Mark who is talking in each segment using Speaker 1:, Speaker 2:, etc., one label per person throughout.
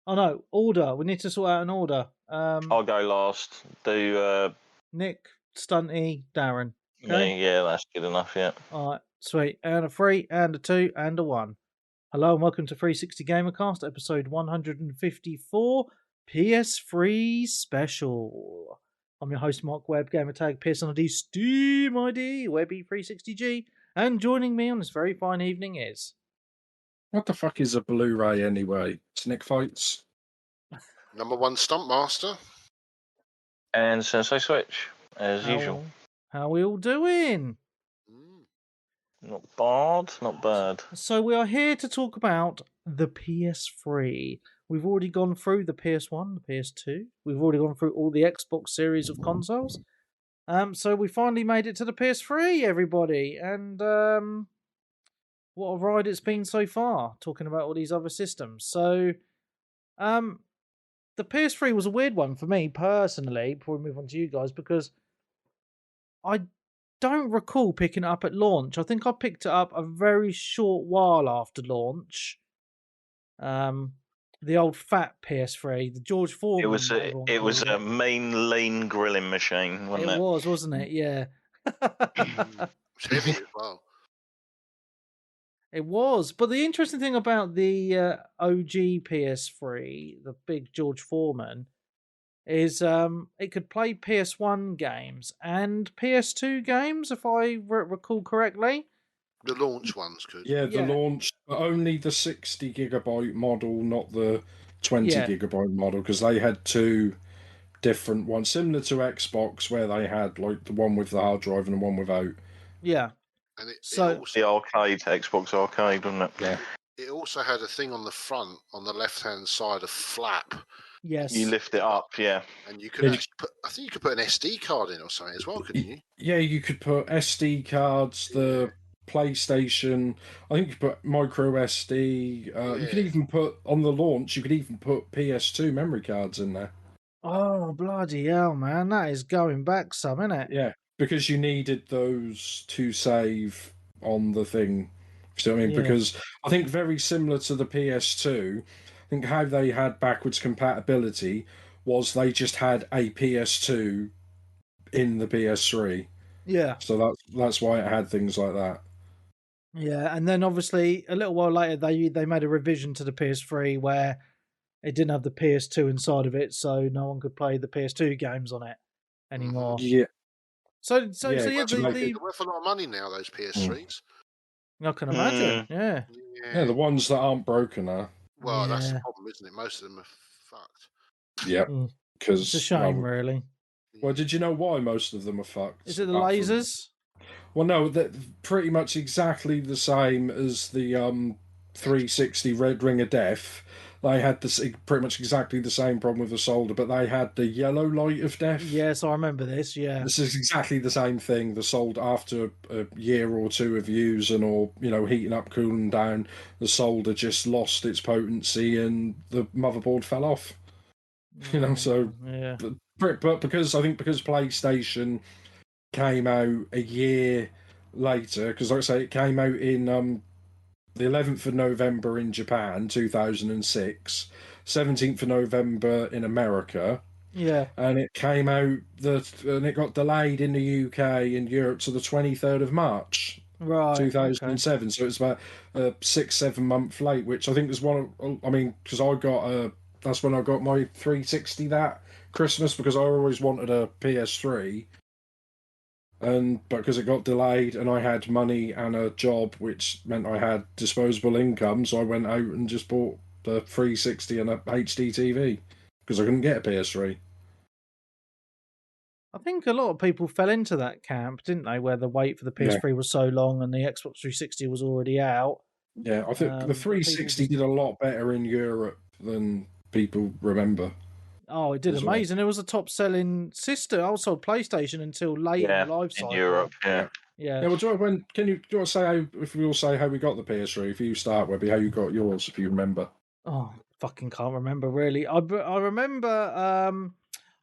Speaker 1: Oh no, order. We need to sort out an order.
Speaker 2: I'll go last. Do
Speaker 1: Nick, Stunty, Darren.
Speaker 2: me? Yeah, that's good enough. Yeah.
Speaker 1: All right, sweet. And a 3, and a 2, and a 1. Hello and welcome to 360 Gamercast, episode 154, PS3 Special. I'm your host, Mark Webb, gamertag Pearson ID, Steam ID, Webby360G, and joining me on this very fine evening is...
Speaker 3: What the fuck is a Blu-ray anyway? Snick fights?
Speaker 4: Number one Stump Master.
Speaker 2: And Sensei Switch, as usual.
Speaker 1: How are we all doing?
Speaker 2: Not bad, not bad.
Speaker 1: So we are here to talk about the PS3. We've already gone through the PS1, the PS2. We've already gone through all the Xbox series of consoles. So we finally made it to the PS3, everybody. And what a ride it's been so far, talking about all these other systems. So the PS3 was a weird one for me, personally, before we move on to you guys, because I don't recall picking it up at launch. I think I picked it up a very short while after launch. The old fat PS3, the George Foreman.
Speaker 2: It was a main lane grilling machine, wasn't it?
Speaker 1: It was, wasn't it? Yeah.
Speaker 4: It's heavy as well.
Speaker 1: It was. But the interesting thing about the OG PS3, the big George Foreman, is it could play PS1 games and PS2 games, if I recall correctly.
Speaker 4: The launch ones could.
Speaker 3: Yeah, the launch, but only the 60 gigabyte model, not the 20 gigabyte model, because they had two different ones, similar to Xbox, where they had like the one with the hard drive and the one without.
Speaker 1: Yeah.
Speaker 4: And
Speaker 2: the arcade, Xbox arcade, wasn't it?
Speaker 3: Yeah.
Speaker 4: It also had a thing on the front, on the left-hand side, a flap.
Speaker 1: Yes.
Speaker 2: You lift it up, yeah.
Speaker 4: And you could actually put, I think you could put an SD card in or something as well, couldn't you?
Speaker 3: Yeah, you could put SD cards, the PlayStation, I think you could put micro SD. You could even put, on the launch, you could even put PS2 memory cards in there.
Speaker 1: Oh, bloody hell, man. That is going back some, isn't it?
Speaker 3: Yeah, because you needed those to save on the thing. So I mean, because I think very similar to the PS2, I think how they had backwards compatibility was they just had a PS2 in the PS3.
Speaker 1: Yeah.
Speaker 3: So that's why it had things like that.
Speaker 1: Yeah, and then obviously a little while later they made a revision to the PS3 where it didn't have the PS2 inside of it, so no one could play the PS2 games on it anymore.
Speaker 3: Yeah.
Speaker 1: So
Speaker 4: they're worth a lot of money now, those PS3s.
Speaker 1: I can imagine.
Speaker 3: Yeah, the ones that aren't broken are.
Speaker 4: Well, that's the problem, isn't it? Most of them are fucked.
Speaker 3: Yeah, because
Speaker 1: it's a shame, really.
Speaker 3: Well, did you know why most of them are fucked?
Speaker 1: Is it the lasers?
Speaker 3: Well, no, they're pretty much exactly the same as the 360 Red Ring of Death. They had pretty much exactly the same problem with the solder, but they had the yellow light of death.
Speaker 1: Yes, I remember this, yeah.
Speaker 3: This is exactly the same thing. The solder, after a year or two of using or, heating up, cooling down, the solder just lost its potency and the motherboard fell off.
Speaker 1: Yeah.
Speaker 3: But because PlayStation came out a year later, because like I say, it came out in the 11th of November in Japan, 2006, 17th of November in America.
Speaker 1: Yeah.
Speaker 3: And it came out and it got delayed in the UK and Europe to the 23rd of March.
Speaker 1: Right.
Speaker 3: 2007. Okay. So it's about a 6-7 month late, which I think is because that's when I got my 360 that Christmas, because I always wanted a PS3. But because it got delayed and I had money and a job, which meant I had disposable income, so I went out and just bought the 360 and a HD TV because I couldn't get a PS3.
Speaker 1: I think a lot of people fell into that camp, didn't they, where the wait for the PS3 was so long and the Xbox 360 was already out.
Speaker 3: Yeah, I think the 360 did a lot better in Europe than people remember.
Speaker 1: Oh, it did amazing. It was a top-selling household PlayStation until late in the life cycle.
Speaker 2: In Europe, yeah.
Speaker 3: Well, do you want to say if we all say how we got the PS3? If you start, Webby, how you got yours, if you remember.
Speaker 1: Oh, fucking can't remember really. I remember.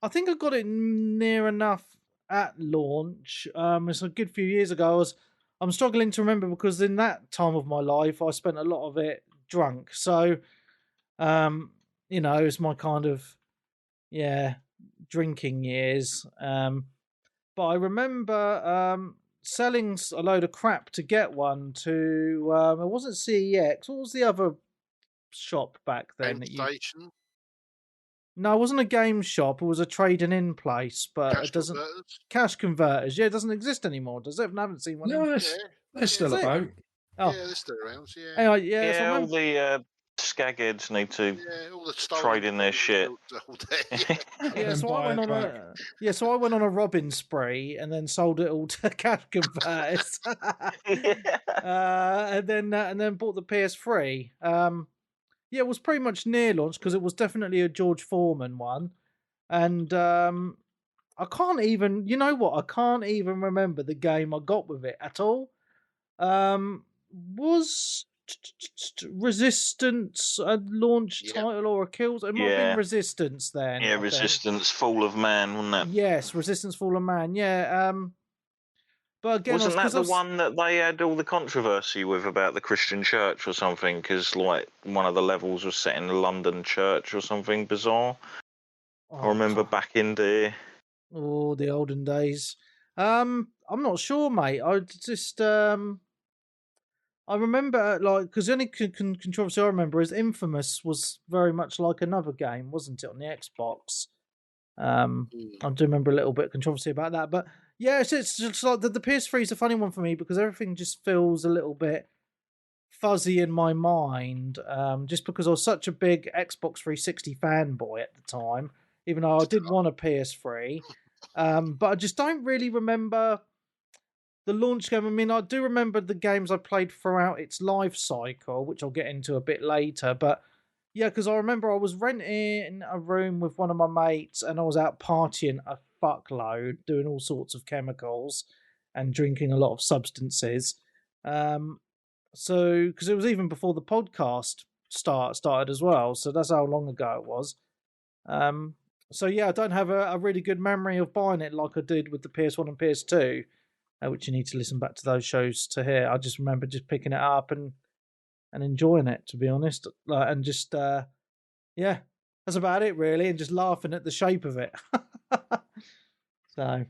Speaker 1: I think I got it near enough at launch. It's a good few years ago. I'm struggling to remember because in that time of my life, I spent a lot of it drunk. So, it was my kind of drinking years. But I remember selling a load of crap to get one to. It wasn't CEX. What was the other shop back then?
Speaker 4: Station.
Speaker 1: No, it wasn't a game shop. It was a trading in place, but
Speaker 4: Cash
Speaker 1: it doesn't.
Speaker 4: converters.
Speaker 1: Cash converters. Yeah, it doesn't exist anymore, does it? I haven't seen one.
Speaker 3: No, they're still about.
Speaker 1: Oh,
Speaker 4: Yeah, they're still around. Yeah.
Speaker 1: anyway, yeah. So I
Speaker 2: all
Speaker 1: remember...
Speaker 2: the skagheads need to
Speaker 4: all the
Speaker 2: trade in their shit.
Speaker 1: So I went on a robbing spree and then sold it all to cash converters. And then bought the PS3. It was pretty much near launch because it was definitely a George Foreman one, and I can't even. You know what? I can't even remember the game I got with it at all. Was Resistance a launch title or a Kills? It might have been Resistance then.
Speaker 2: Yeah, Resistance Fall of Man, wasn't it?
Speaker 1: Yes, Resistance Fall of Man. Yeah. But again,
Speaker 2: wasn't that the one that they had all the controversy with about the Christian church or something? Because like one of the levels was set in a London church or something bizarre. I remember back in the
Speaker 1: the olden days. I'm not sure, mate. I just I remember because the only controversy I remember is Infamous was very much like another game, wasn't it, on the Xbox? I do remember a little bit of controversy about that, but yeah, it's just like the PS3 is a funny one for me because everything just feels a little bit fuzzy in my mind, just because I was such a big Xbox 360 fanboy at the time, even though I did want a PS3, but I just don't really remember the launch game. I mean, I do remember the games I played throughout its life cycle, which I'll get into a bit later, but yeah, because I remember I was renting a room with one of my mates and I was out partying a fuckload, doing all sorts of chemicals and drinking a lot of substances. So, because it was even before the podcast started as well, so that's how long ago it was. So yeah, I don't have a really good memory of buying it like I did with the PS1 and PS2, which you need to listen back to those shows to hear. I just remember just picking it up and enjoying it, to be honest, and just that's about it really, and just laughing at the shape of it. So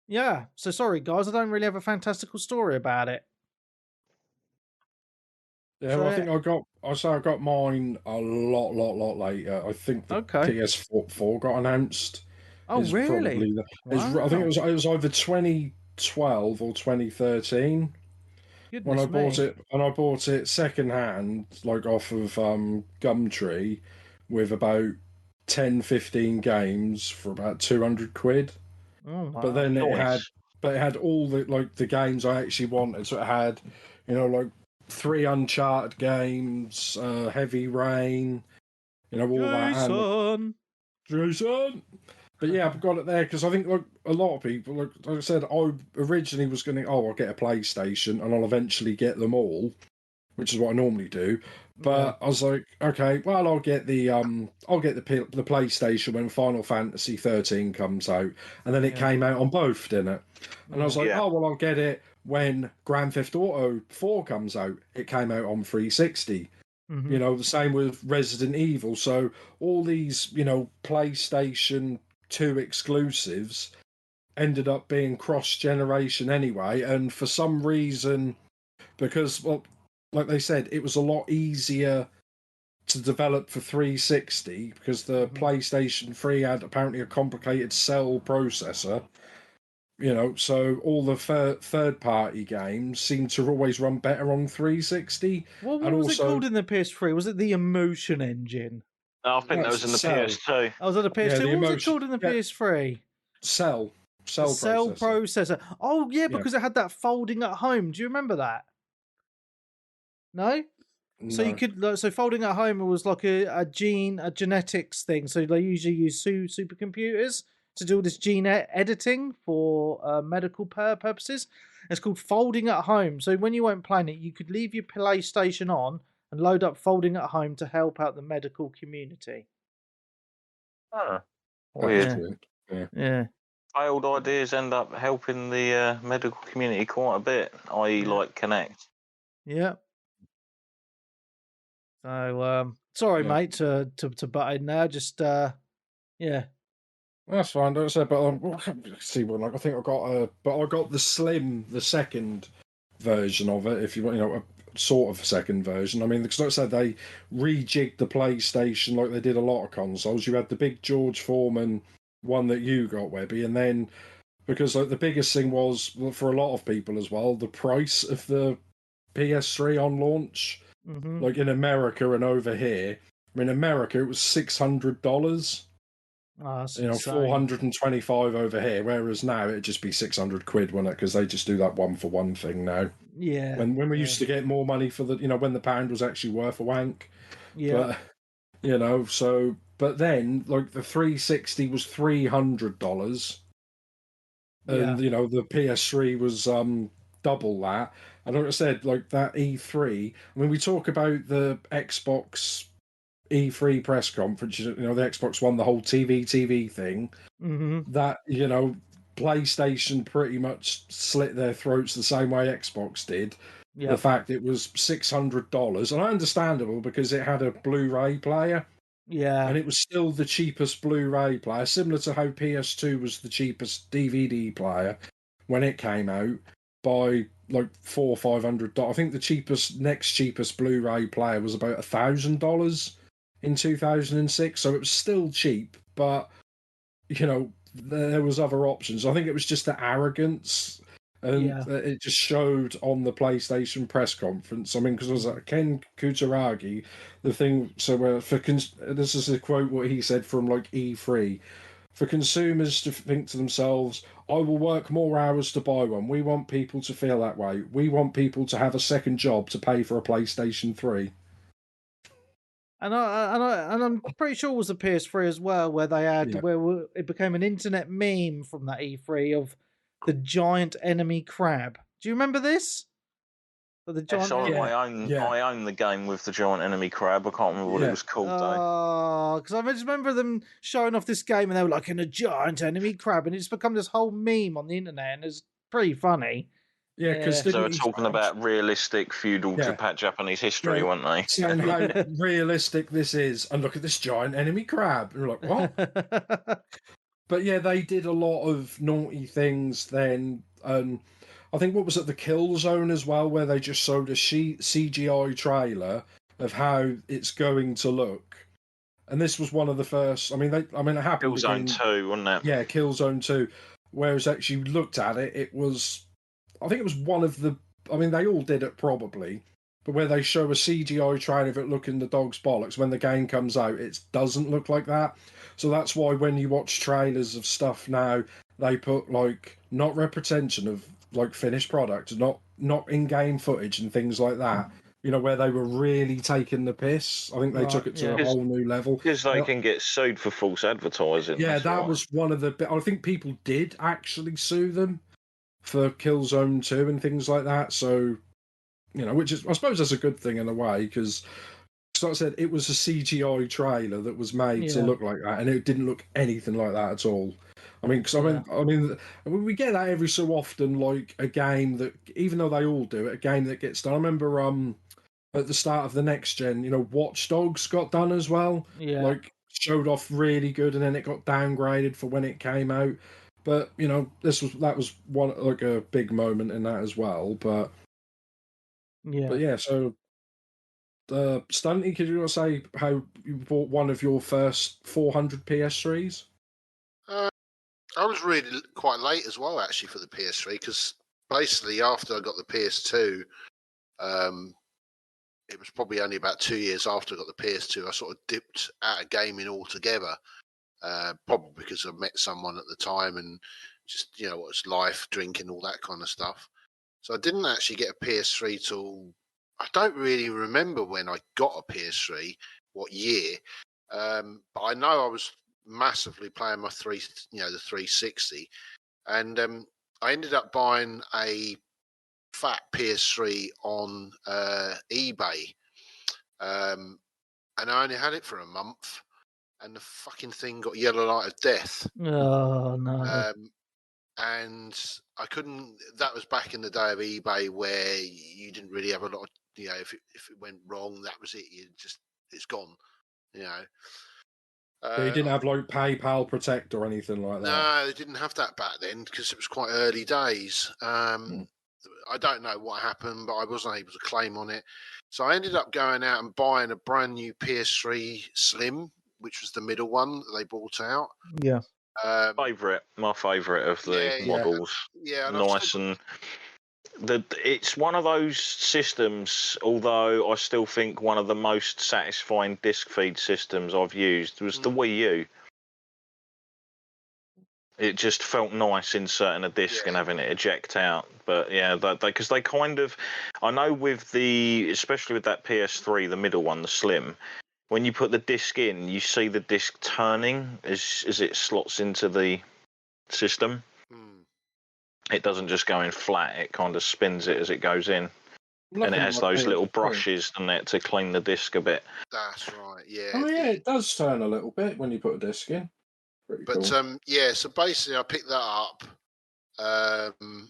Speaker 1: yeah, so sorry guys, I don't really have a fantastical story about it.
Speaker 3: Yeah, well, I think I got mine a lot later. I think the PS4 got announced.
Speaker 1: Oh, really?
Speaker 3: I think it was either 2012 or 2013. When I bought it, and I bought it second hand, like off of Gumtree, with about 10-15 games for about 200 quid.
Speaker 1: Oh, wow.
Speaker 3: But then it had all the games I actually wanted. So it had, like 3 Uncharted games, Heavy Rain, all that. Jason. But yeah, I've got it there because I think a lot of people, like I said, I originally was going to, I'll get a PlayStation and I'll eventually get them all, which is what I normally do. But I was like, okay, well, I'll get the PlayStation when Final Fantasy 13 comes out, and then it came out on both, didn't it? And I was like, I'll get it when Grand Theft Auto 4 comes out. It came out on 360. The same with Resident Evil. So all these, PlayStation 2 exclusives ended up being cross-generation anyway, and for some reason, because, well, like they said, it was a lot easier to develop for 360 because the PlayStation 3 had apparently a complicated cell processor, so all the third-party games seem to always run better on 360.
Speaker 1: Well, what was it called in the PS3? Was it the Emotion Engine?
Speaker 2: I think that was in the PS2.
Speaker 1: Oh, was that a PS2? What was it called in the PS3?
Speaker 3: Cell
Speaker 1: processor. Oh, yeah, because it had that folding at home. Do you remember that? No? So you could, so folding at home, it was like a genetics thing. So they usually use supercomputers to do all this gene editing for medical purposes. It's called folding at home. So when you weren't playing it, you could leave your PlayStation on and load up folding at home to help out the medical community.
Speaker 2: Oh, weird.
Speaker 1: Yeah.
Speaker 2: Failed ideas end up helping the medical community quite a bit, i.e. like Connect.
Speaker 1: Yeah. So, Sorry,
Speaker 3: Yeah.
Speaker 1: mate, to butt in there. Just yeah.
Speaker 3: That's fine, don't say. But see one. Like I think I got the slim, the second version of it. If you want, a sort of second version. I mean, because like I said, they rejigged the PlayStation like they did a lot of consoles. You had the big George Foreman one that you got, Webby, and then because like the biggest thing was for a lot of people as well, the price of the PS3 on launch, like in America and over here. I mean, America it was $600.
Speaker 1: Oh, that's
Speaker 3: You know,
Speaker 1: insane.
Speaker 3: 425 over here, whereas now it'd just be 600 quid, wouldn't it? Because they just do that one for one thing now.
Speaker 1: Yeah.
Speaker 3: When we used to get more money for when the pound was actually worth a wank.
Speaker 1: Yeah.
Speaker 3: But but then like the 360 was $300, and the PS3 was double that. And like I said, like that E3. I mean, we talk about the Xbox E3 press conference. The Xbox won the whole TV thing. That PlayStation pretty much slit their throats the same way Xbox did.
Speaker 1: Yep.
Speaker 3: The fact it was $600, and understandable because it had a Blu-ray player.
Speaker 1: Yeah.
Speaker 3: And it was still the cheapest Blu-ray player, similar to how PS2 was the cheapest DVD player when it came out by like $400 or $500. I think the next cheapest Blu-ray player was about $1,000 in 2006. So it was still cheap, but there was other options. I think it was just the arrogance. And it just showed on the PlayStation press conference. I mean, because it was like Ken Kutaragi, the thing. So, this is a quote what he said from like E3. For consumers to think to themselves, I will work more hours to buy one. We want people to feel that way. We want people to have a second job to pay for a PlayStation 3.
Speaker 1: And I'm pretty sure it was the PS3 as well, where they had where it became an internet meme from that E3 of the giant enemy crab. Do you remember this? The giant
Speaker 2: I own the game with the giant enemy crab. I can't remember what it was called though.
Speaker 1: Oh, because I just remember them showing off this game and they were like in a giant enemy crab, and it's become this whole meme on the internet, and it's pretty funny.
Speaker 3: Yeah, because
Speaker 2: they were talking about realistic feudal Japanese history, weren't they?
Speaker 3: Saying how realistic this is, and look at this giant enemy crab. And you're like, what? But yeah, they did a lot of naughty things then. I think what was it, the Kill Zone as well, where they just showed a CGI trailer of how it's going to look. And this was one of the first. I mean, it happened.
Speaker 2: Killzone 2, wasn't it?
Speaker 3: Yeah, Killzone 2. Whereas actually looked at it, it was. I think it was one of the. I mean, they all did it probably, but where they show a CGI trailer of it looking the dog's bollocks, when the game comes out, it doesn't look like that. So that's why when you watch trailers of stuff now, they put like not representation of like finished product, not in-game footage and things like that. Where they were really taking the piss. I think they took it to a whole new level.
Speaker 2: Because they can get sued for false advertising.
Speaker 3: Yeah, that was one of the. I think people did actually sue them for Killzone 2 and things like that. So, which is, I suppose that's a good thing in a way, because, like I said, it was a CGI trailer that was made to look like that, and it didn't look anything like that at all. I mean, because I mean, we get that every so often, like a game that, even though they all do it, a game that gets done. I remember at the start of the next gen, Watch Dogs got done as well.
Speaker 1: Yeah.
Speaker 3: Like, showed off really good, and then it got downgraded for when it came out. But that was one like a big moment in that as well. But yeah. So, Stunty, could you say how you bought one of your first 400 PS3s?
Speaker 4: I was really quite late as well, actually, for the PS3, because basically after I got the PS2, it was probably only about 2 years after I got the PS2, I sort of dipped out of gaming altogether. Probably because I met someone at the time and just, what it's life, drinking, all that kind of stuff. So I didn't actually get a PS3 till, I don't really remember when I got a PS3, what year. But I know I was massively playing the 360. And I ended up buying a fat PS3 on eBay. And I only had it for a month. And the fucking thing got yellow light of death.
Speaker 1: Oh, no.
Speaker 4: And I couldn't. That was back in the day of eBay, where you didn't really have a lot of, if it went wrong, that was it. You just it's gone. You know.
Speaker 3: So you didn't have like PayPal Protect or anything like that?
Speaker 4: No, they didn't have that back then because it was quite early days. I don't know what happened, but I wasn't able to claim on it. So I ended up going out and buying a brand new PS3 Slim, which was the middle one that they brought out.
Speaker 1: Yeah.
Speaker 2: My favourite of the models.
Speaker 4: Yeah, and
Speaker 2: nice and it's one of those systems. Although I still think one of the most satisfying disc feed systems I've used was the Wii U. It just felt nice inserting a disc and having it eject out. But yeah, because they kind of, I know with especially with that PS3, the middle one, the Slim, when you put the disc in, you see the disc turning as it slots into the system. It doesn't just go in flat; it kind of spins it as it goes in, and it has those little brushes on it to clean the disc a bit.
Speaker 4: That's right. Yeah.
Speaker 3: Oh yeah, it does turn a little bit when you put a disc in. Pretty cool.
Speaker 4: So basically I picked that up, and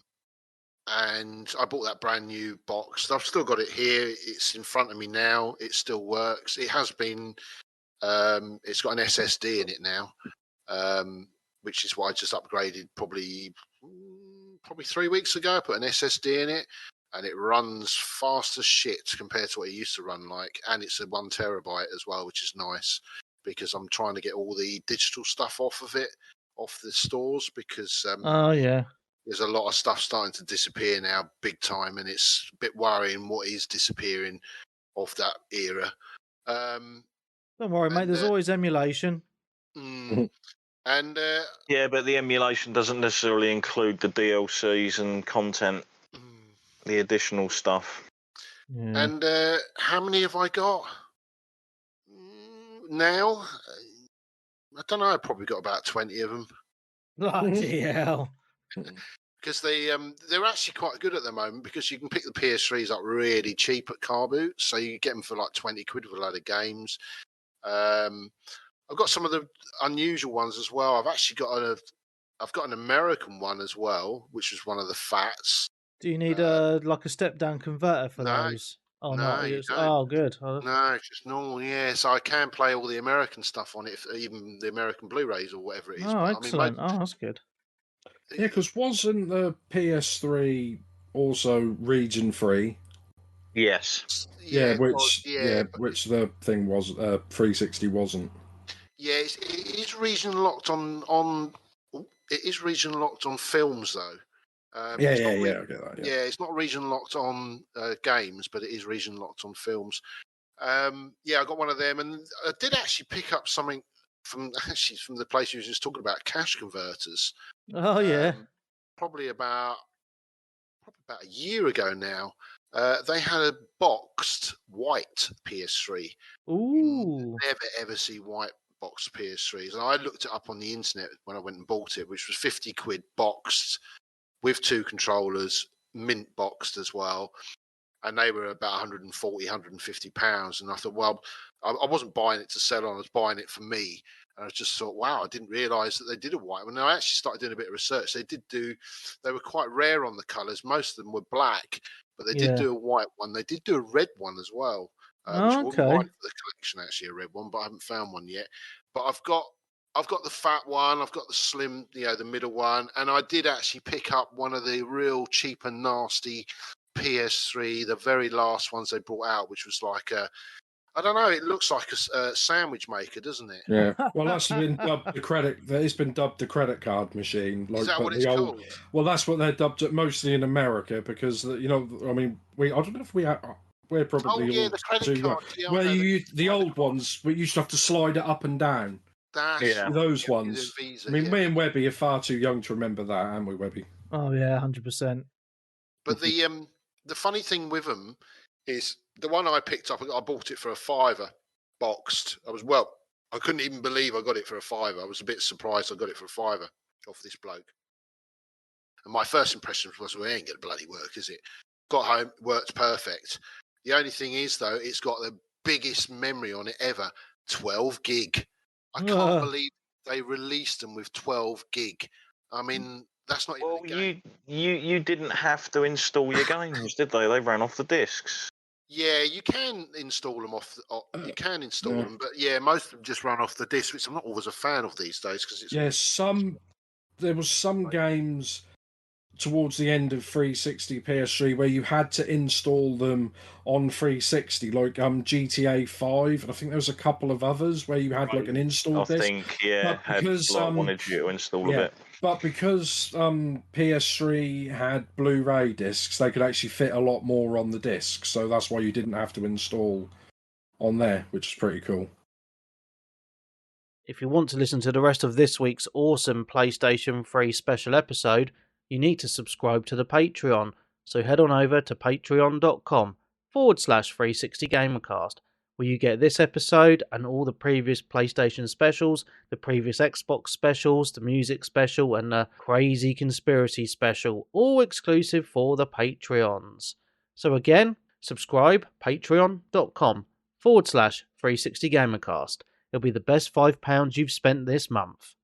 Speaker 4: I bought that brand new box. I've still got it here. It's in front of me now. It still works. It has been. It's got an SSD in it now, which is why I just upgraded probably 3 weeks ago. I put an SSD in it, and it runs fast as shit compared to what it used to run like. And it's a 1 terabyte as well, which is nice because I'm trying to get all the digital stuff off of it, off the stores, because there's a lot of stuff starting to disappear now, big time, and it's a bit worrying what is disappearing off that era.
Speaker 1: Don't worry, mate. There's always emulation.
Speaker 4: And
Speaker 2: yeah, but the emulation doesn't necessarily include the DLCs and content, the additional stuff.
Speaker 1: Yeah.
Speaker 4: And how many have I got now? I don't know. I've probably got about 20 of them.
Speaker 1: Bloody hell!
Speaker 4: Because they're actually quite good at the moment because you can pick the PS3s up really cheap at car boots, so you get them for like 20 quid with a load of games. I've got some of the unusual ones as well. I've actually got an American one as well, which is one of the Fats.
Speaker 1: Do you need like a step down converter for those? Oh
Speaker 4: no,
Speaker 1: you don't. Oh, good.
Speaker 4: No, it's just normal. Yeah, so I can play all the American stuff on it, even the American Blu-rays or whatever it is.
Speaker 1: Oh, excellent! That's good.
Speaker 3: Yeah, because wasn't the PS3 also region free?
Speaker 2: Yes.
Speaker 3: Yeah, which the thing was 360 wasn't.
Speaker 4: Yeah, it is region locked on. It is region locked on films though.
Speaker 3: I get that.
Speaker 4: Yeah, it's not region locked on games, but it is region locked on films. I got one of them, and I did actually pick up something from the place you were just talking about, cash converters.
Speaker 1: Oh yeah.
Speaker 4: Probably about a year ago now. They had a boxed white PS3.
Speaker 1: Ooh.
Speaker 4: You never ever see white boxed PS3s. And I looked it up on the internet when I went and bought it, which was 50 quid boxed with 2 controllers, mint boxed as well. And they were about 140, 150 pounds. And I thought, well, I wasn't buying it to sell on, I was buying it for me. And I just thought, wow, I didn't realise that they did a white one. And I actually started doing a bit of research. They were quite rare on the colours. Most of them were black, but they did do a white one. They did do a red one as well, which I wouldn't mind for the collection, actually, a red one, but I haven't found one yet. But I've got the fat one, I've got the slim, the middle one, and I did actually pick up one of the real cheap and nasty PS3, the very last ones they brought out, which was like I don't know, it looks like a sandwich maker, doesn't it?
Speaker 3: Yeah. Well, that's been dubbed the credit. It's been dubbed the credit card machine.
Speaker 4: Is that what it's called?
Speaker 3: Well, that's what they're dubbed it mostly in America because I don't know if we're probably
Speaker 4: the credit card.
Speaker 3: The old ones, we used to have to slide it up and down. Those ones.
Speaker 4: Visa,
Speaker 3: me and Webby are far too young to remember that, aren't we, Webby?
Speaker 1: Oh yeah, 100%.
Speaker 4: But the funny thing with them is the one I picked up. I bought it for a £5 boxed. I couldn't even believe I got it for a £5. I was a bit surprised I got it for a £5 off this bloke. And my first impression was, well, it ain't gonna bloody work, is it? Got home, worked perfect. The only thing is, though, it's got the biggest memory on it ever, 12 gig. I can't believe they released them with 12 gig. I mean, that's not even a game.
Speaker 2: You didn't have to install your games, did they? They ran off the discs.
Speaker 4: Yeah, you can install them you can install them, but yeah, most of them just run off the disc, which I'm not always a fan of these days because it's
Speaker 3: there was some games towards the end of 360 PS3 where you had to install them on 360, like GTA 5, and I think there was a couple of others where you had like an install
Speaker 2: I
Speaker 3: disc.
Speaker 2: think, yeah, wanted you to install a bit.
Speaker 3: But because PS3 had Blu-ray discs, they could actually fit a lot more on the disc, so that's why you didn't have to install on there, which is pretty cool.
Speaker 1: If you want to listen to the rest of this week's awesome PlayStation 3 special episode, you need to subscribe to the Patreon, so head on over to patreon.com/360gamercast, where you get this episode and all the previous PlayStation specials, the previous Xbox specials, the music special, and the crazy conspiracy special, all exclusive for the Patreons. So again, subscribe, patreon.com/360gamercast. It'll be the best £5 you've spent this month.